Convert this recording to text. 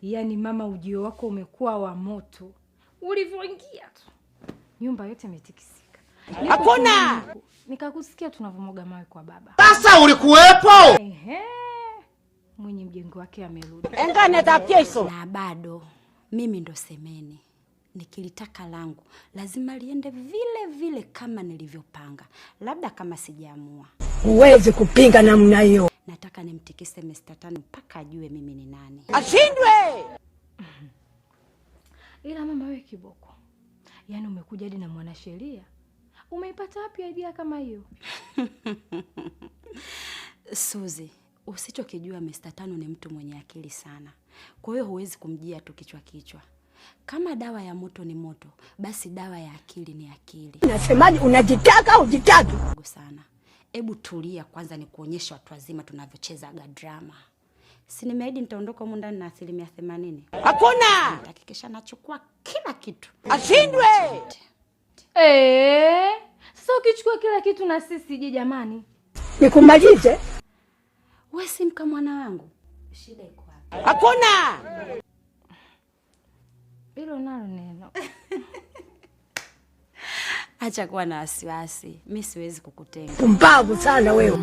Yaani mama, ujio wako umekuwa wa moto. Ulivyoingia tu nyumba yote imetikisika. Hakuna. Nikakusikia tunavomoga mawe kwa baba. Sasa ulikuwepo? Ehe. Mwenye mjengo wake amerudi. Engane tapieso. Na bado mimi ndo semeni. Nikilitaka langu lazima liende vile vile kama nilivyopanga. Labda kama sijaamua. Huwezi kupinga namna hiyo. Nataka nimtikise Mr. Tano mpaka ajue mimi ni nani. Ashindwe. Ila mama, wewe kiboko. Yaani umekuja hadi na mwanasheria. Umeipata wapi idea kama hiyo? Suzi, usichokijua Mr. Tano ni mtu mwenye akili sana. Kwa hiyo huwezi kumjia tu kichwa. Kama dawa ya moto ni moto, basi dawa ya akili ni akili. Nasemaje, unajitaka au jitaki? Sana. Hebu tulia kwanza nikuonyeshe watu wazima tunavyocheza drama. Si nimeahidi nitaondoka huko ndani na 80%. Hakuna. Nitahakikisha nachukua kila kitu. Ashindwe. Sasa ukichukua kila kitu na sisi je jamani? Nikumalize. Wewe si mka mwana wangu. Shida iko wapi? Hakuna. Hilo nalo neno. Acha kuwa na wasiwasi. Mimi siwezi kukutenga. Pumbavu sana wewe.